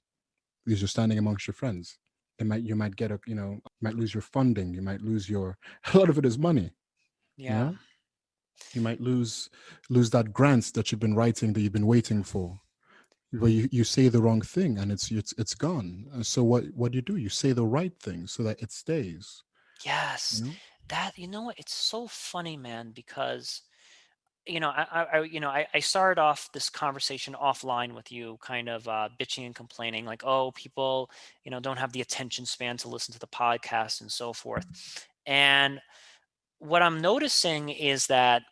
lose your standing amongst your friends. You might get you might lose your funding. You might lose your a lot of it is money, you Yeah. know? You might lose that grant that you've been writing that you've been waiting for. Well, you say the wrong thing and it's gone. So what do? You say the right thing so that it stays. You Yes. know? That, you know what? It's so funny, man, because I started off this conversation offline with you, kind of bitching and complaining, like, oh, people, don't have the attention span to listen to the podcast and so forth. And what I'm noticing is that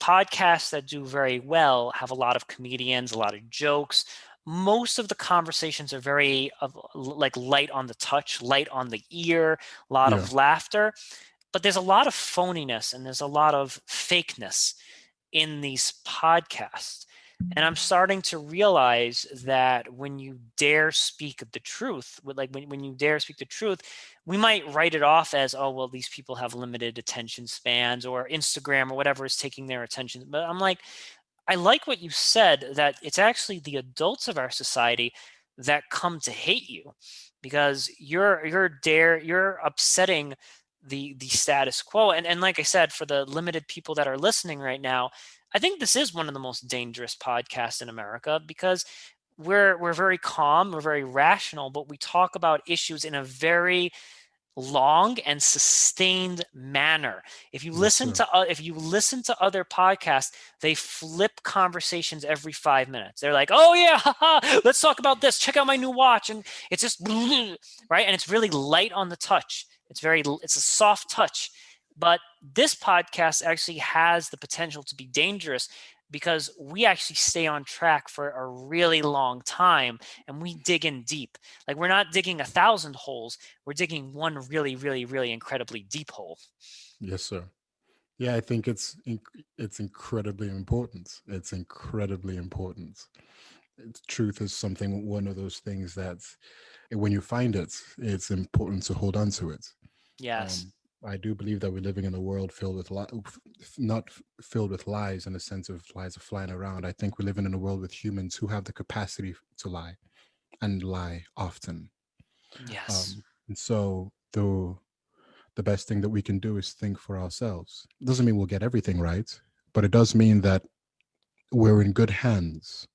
podcasts that do very well have a lot of comedians, a lot of jokes. Most of the conversations are very like light on the touch, light on the ear, a lot Yeah. of laughter, but there's a lot of phoniness and there's a lot of fakeness in these podcasts. And I'm starting to realize that when you dare speak the truth, like when you dare speak the truth, we might write it off as, oh, well, these people have limited attention spans, or Instagram or whatever is taking their attention. But I'm like, I like what you said, that it's actually the adults of our society that come to hate you, because you're upsetting the status quo. And like I said, for the limited people that are listening right now, I think this is one of the most dangerous podcasts in America, because we're very calm, we're very rational, but we talk about issues in a very long and sustained manner. Yes, sir. If you listen to other podcasts, they flip conversations every 5 minutes. They're like, "Oh yeah, haha, let's talk about this. Check out my new watch," and it's just right, and it's really light on the touch. It's a soft touch. But this podcast actually has the potential to be dangerous, because we actually stay on track for a really long time, and we dig in deep. Like, we're not digging 1,000 holes, we're digging one really, really, really incredibly deep hole. Yes, sir. Yeah, I think it's incredibly important. It's incredibly important. Truth is something, one of those things that when you find it, it's important to hold on to it. Yes. Um, I do believe that we're living in a world filled with not filled with lies in the sense of lies are flying around. I think we're living in a world with humans who have the capacity to lie and lie often. Yes. And so the best thing that we can do is think for ourselves. It doesn't mean we'll get everything right, but it does mean that we're in good hands.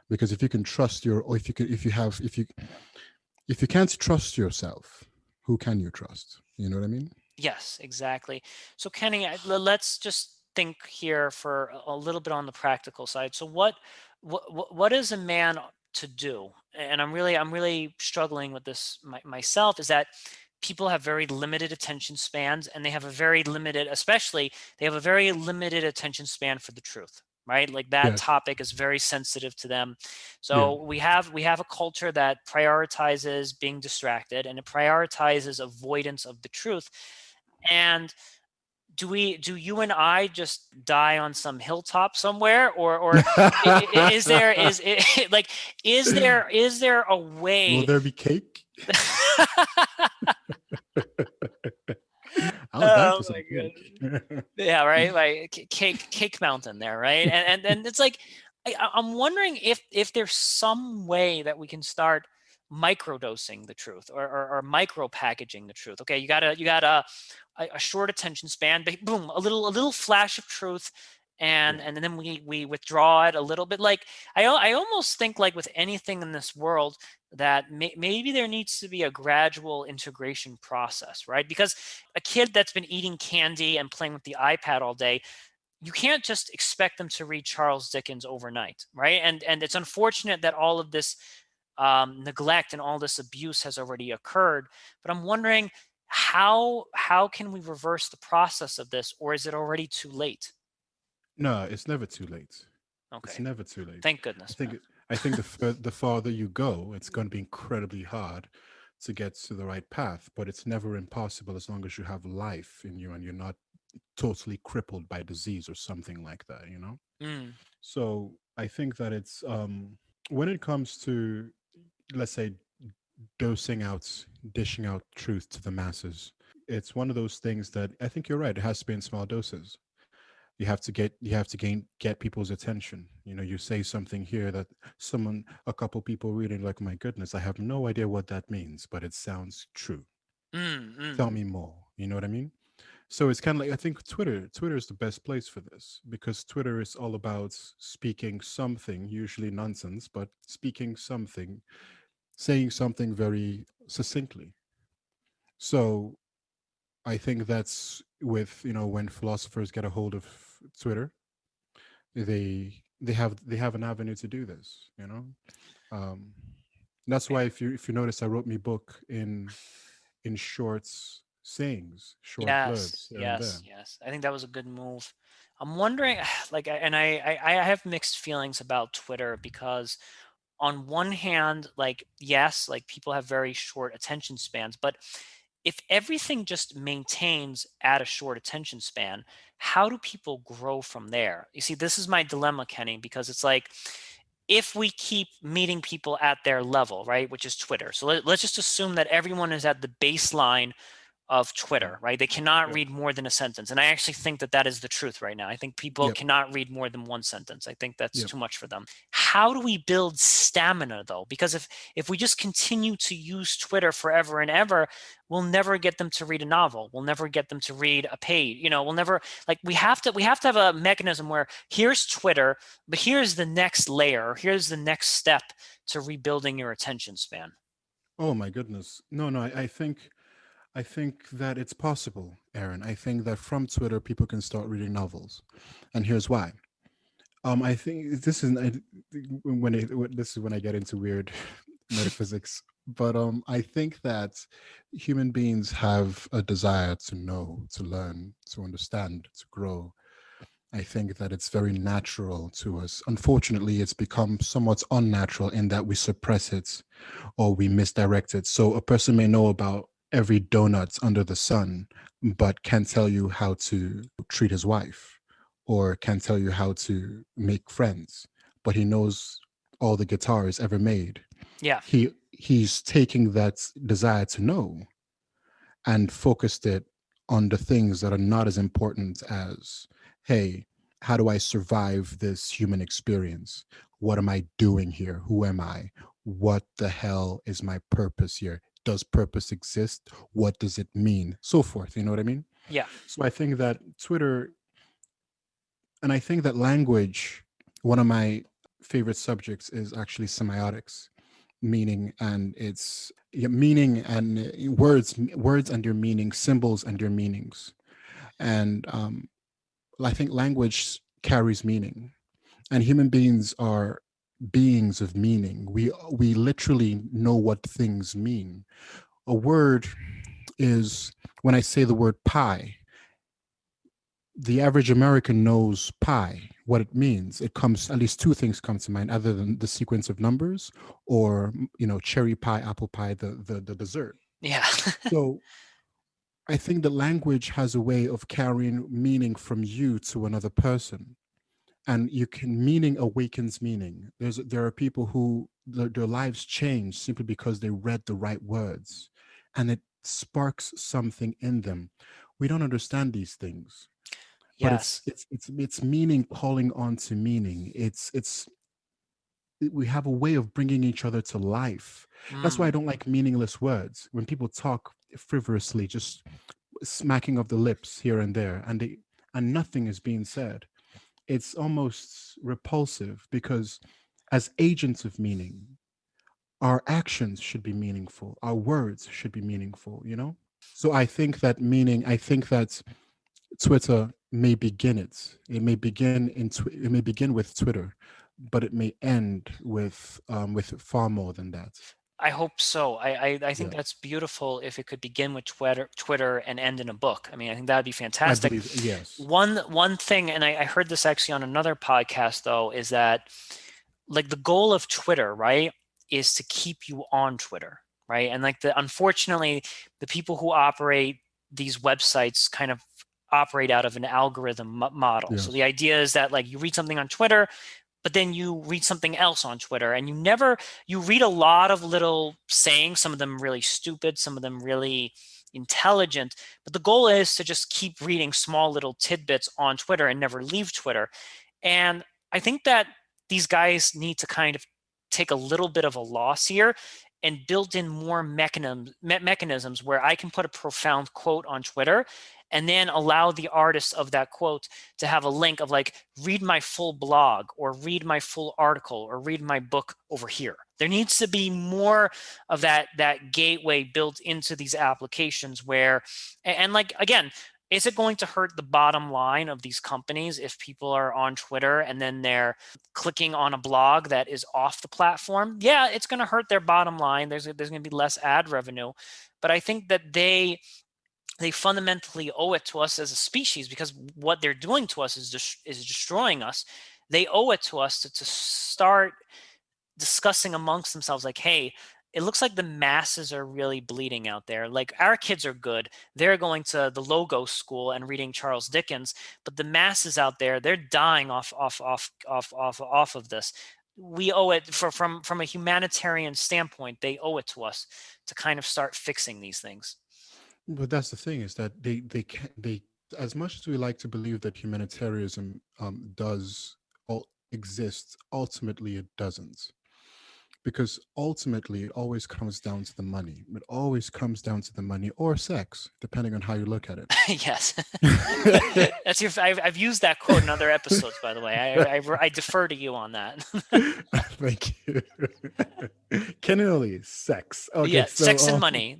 Because if you can trust your, or if you can, if you can't trust yourself, who can you trust? You know what I mean? Yes, exactly. So, Kenny, let's just think here for a little bit on the practical side. So, what is a man to do? And I'm really struggling with this myself. Is that people have very limited attention spans, and they have a very limited, especially they have a very limited attention span for the truth. Right, like that Yes. topic is very sensitive to them. Yeah. So we have a culture that prioritizes being distracted, and it prioritizes avoidance of the truth. And do you and I just die on some hilltop somewhere, or is there is it, like is there a Will way? there be cake? I'll die for Oh some my cake. god. Yeah, right. Like Cake Mountain there, right? And it's like, I'm wondering if there's some way that we can start microdosing the truth, or micro packaging the truth. Okay, you got a short attention span, but boom, a little flash of truth, and Yeah. and then we withdraw it a little bit. Like, I almost think, like with anything in this world, that maybe there needs to be a gradual integration process, right? Because a kid that's been eating candy and playing with the iPad all day, you can't just expect them to read Charles Dickens overnight, right? And it's unfortunate that all of this neglect and all this abuse has already occurred. But I'm wondering, how can we reverse the process of this, or is it already too late? No, it's never too late. It's Okay, never too late. thank I goodness, think man. I think the farther you go, it's going to be incredibly hard to get to the right path, but it's never impossible as long as you have life in you and you're not totally crippled by disease or something like that, you know? Mm, So, I think that it's when it comes to, let's say, dosing out, dishing out truth to the masses, it's one of those things that I think you're right. It has to be in small doses. You have to get people's attention. You know, you say something here that a couple people reading, like, my goodness, I have no idea what that means, but it sounds true. mm, Tell mm. me more. You know what I mean? So it's kind of like, I think Twitter is the best place for this, because Twitter is all about speaking something, usually nonsense, but speaking something, saying something very succinctly. So I think that's with, when philosophers get a hold of Twitter, they have an avenue to do this. Um, that's why, if you notice, I wrote my book in shorts sayings, short Yes, blurbs here and there. yes, yes. I think that was a good move. I'm wondering, like, I have mixed feelings about Twitter because on one hand, like, yes, like people have very short attention spans, but if everything just maintains at a short attention span, how do people grow from there? You see, this is my dilemma, Kenny, because it's like if we keep meeting people at their level, right, which is Twitter. So let's just assume that everyone is at the baseline of Yeah. Twitter, right? They cannot Yep. read more than a sentence. And I actually think that that is the truth right now. I think people Yep. cannot read more than one sentence. I think that's Yep. too much for them. How do we build stamina though? Because if we just continue to use Twitter forever and ever, we'll never get them to read a novel. We'll never get them to read a page. We'll never like we have to have a mechanism where here's Twitter, but here's the next layer, here's the next step to rebuilding your attention span. Oh my goodness. No, no, I think that it's possible, Aaron. I think that from Twitter people can start reading novels. And here's why. I think this is this is when I get into weird metaphysics. But I think that human beings have a desire to know, to learn, to understand, to grow. I think that it's very natural to us. Unfortunately, it's become somewhat unnatural in that we suppress it or we misdirect it. So a person may know about every donut under the sun, but can't tell you how to treat his wife, or can't tell you how to make friends, but he knows all the guitars ever made. Yeah. He's taking that desire to know and focused it on the things that are not as important as, hey, how do I survive this human experience? What am I doing here? Who am I? What the hell is my purpose here? Does purpose exist? What does it mean? So forth. You know what I mean? Yeah. So I think that Twitter, and I think that language, one of my favorite subjects is actually semiotics, meaning and its, yeah, meaning and words and their meaning, symbols and their meanings. And I think language carries meaning, and human beings are beings of meaning. We literally know what things mean. A word is, when I say the word pie, the average American knows pie, what it means. It comes, at least two things come to mind, other than the sequence of numbers, or cherry pie, apple pie, the dessert. Yeah. So I think the language has a way of carrying meaning from you to another person, and you can, meaning awakens meaning. There are people who their lives change simply because they read the right words, and it sparks something in them. We don't understand these things, but it's Yes. it's it's meaning calling on to meaning. It's we have a way of bringing each other to life. That's why I Mm. don't like meaningless words. When people talk frivolously, just smacking of the lips here and there, and nothing is being said, it's almost repulsive, because as agents of meaning, our actions should be meaningful, our words should be meaningful. So I think that Twitter may begin it. It may begin with Twitter, but it may end with far more than that. I hope so. I think Yeah, that's beautiful if it could begin with Twitter and end in a book. I mean, I think that would be I fantastic. believe, yes. One thing, and I heard this actually on another podcast though, is that like the goal of Twitter, right, is to keep you on Twitter, right? And like unfortunately, the people who operate these websites kind of operate out of an algorithm model. So the Yes. idea is that like you read something on Twitter, but then you read something else on Twitter and you read a lot of little sayings, some of them really stupid, some of them really intelligent, but the goal is to just keep reading small little tidbits on Twitter and never leave Twitter. And I think that these guys need to kind of take a little bit of a loss here and build in more mechanisms where I can put a profound quote on Twitter and then allow the artist of that quote to have a link of like, read my full blog or read my full article or read my book over here. There needs to be more of that gateway built into these applications where, and like, again, is it going to hurt the bottom line of these companies if people are on Twitter and then they're clicking on a blog that is off the platform? Yeah, it's going to hurt their bottom line. There's going to be less ad revenue, but I think that they fundamentally owe it to us as a species, because what they're doing to us is destroying us. They owe it to us to start discussing amongst themselves, like, hey, it looks like the masses are really bleeding out there. Like, our kids are good, they're going to the logo school and reading Charles Dickens, but the masses out there, they're dying off of this. We owe it, from a humanitarian standpoint, they owe it to us to kind of start fixing these things. But that's the thing, is that they can they as much as we like to believe that humanitarianism does exist, ultimately it doesn't, because ultimately it always comes down to the money. It always comes down to the money or sex, depending on how you look at Yes. it. That's your. I've used that quote in other episodes, by the way. I defer to you on that. Thank you. Kennedy, sex. Okay, Yeah, so sex and money.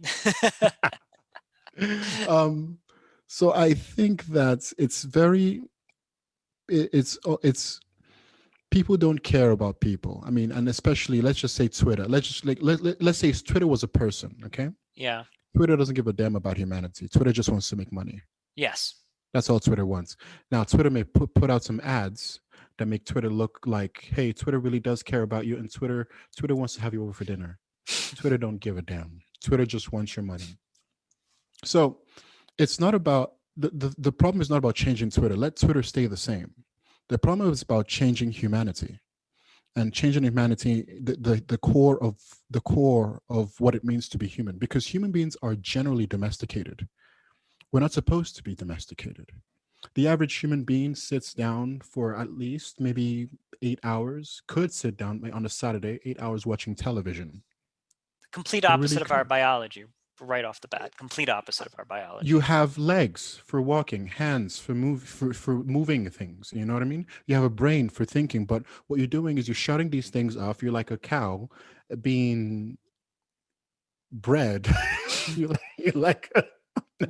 um so I think that it's very it's people don't care about people. I mean, and especially, let's just say Twitter. Let's just like let's say Twitter was a person, okay? Yeah. Twitter doesn't give a damn about humanity. Twitter just wants to make money. Yes. That's all Twitter wants. Now, Twitter may put out some ads that make Twitter look like, hey, Twitter really does care about you, and Twitter wants to have you over for dinner. Twitter don't give a damn. Twitter just wants your money. So it's not about the problem is not about changing Twitter. Let Twitter stay the same. The problem is about changing humanity, and changing humanity, the core of what it means to be human, because human beings are generally domesticated. We're not supposed to be domesticated. The average human being sits down for at least maybe 8 hours, could sit down on a Saturday, 8 hours watching television. The complete It really opposite of our could. biology, right off the bat. Complete opposite of our You biology. have legs for walking, hands for for moving things. You know what I mean? You have a brain for thinking, but what you're doing is you're shutting these things off. You're like a cow being bred. you're like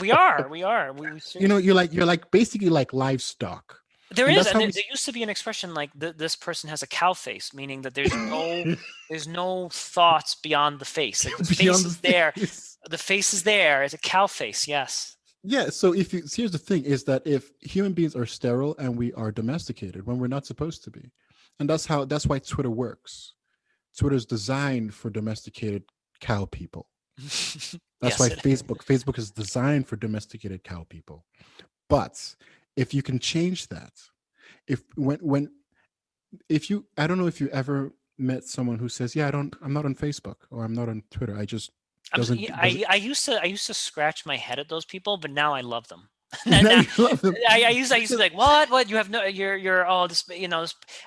We are. We are. We seriously. you're like basically like livestock, There and is, that's and how there, we there used to be an expression like, this person has a cow face, meaning that there's no thoughts beyond the face. Like, the face beyond the is there. face. The face is there. It's a cow face. Yes. Yeah, so if you here's the thing, is that if human beings are sterile and we are domesticated when we're not supposed to be, and that's why Twitter works. Twitter is designed for domesticated cow people. That's why Yes. Facebook is designed for domesticated cow people. But if you can change that, if when if you I don't know if you ever met someone who says, yeah, I'm not on Facebook or I'm not on Twitter. I just Yeah, doesn't I used to scratch my head at those people, but now I love them. now Now, you love them. I used to be like, what, you have no, you're oh, this,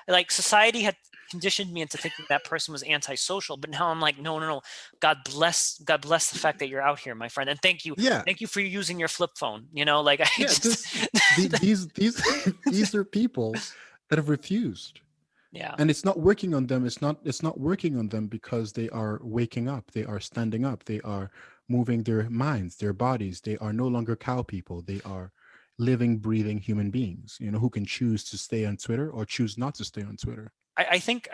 like, society had conditioned me into thinking that person was antisocial, but now I'm like, no, no, no. God bless the fact that you're out here, my friend, and Yeah, thank you for using your flip phone. Like, I yeah. just, These these are people that have refused, yeah. and it's not working on them. It's not working on them because they are waking up. They are standing up. They are moving their minds, their bodies. They are no longer cow people. They are living, breathing human beings. Who can choose to stay on Twitter or choose not to stay on Twitter. I think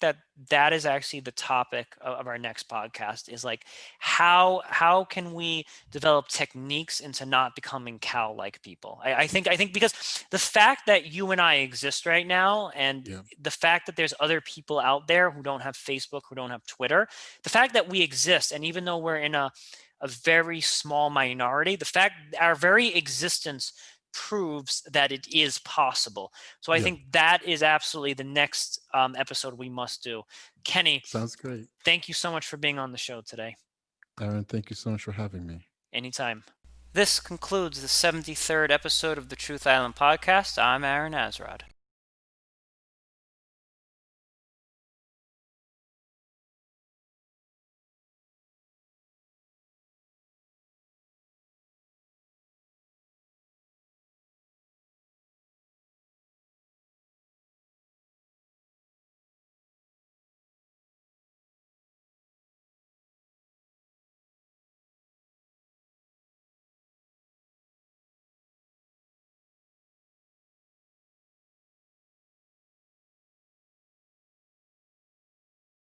that is actually the topic of our next podcast, is like, how can we develop techniques into not becoming cow-like people. I think because the fact that you and I exist right now, and Yeah, the fact that there's other people out there who don't have Facebook, who don't have Twitter, the fact that we exist, and even though we're in a very small minority, the fact our very existence proves that it is possible. So I yeah. think that is absolutely the next episode we must do. Kenny, Sounds great. thank you so much for being on the show today. Aaron, thank you so much for having me. Anytime. This concludes the 73rd episode of the Truth Island podcast. I'm Aaron Azrod.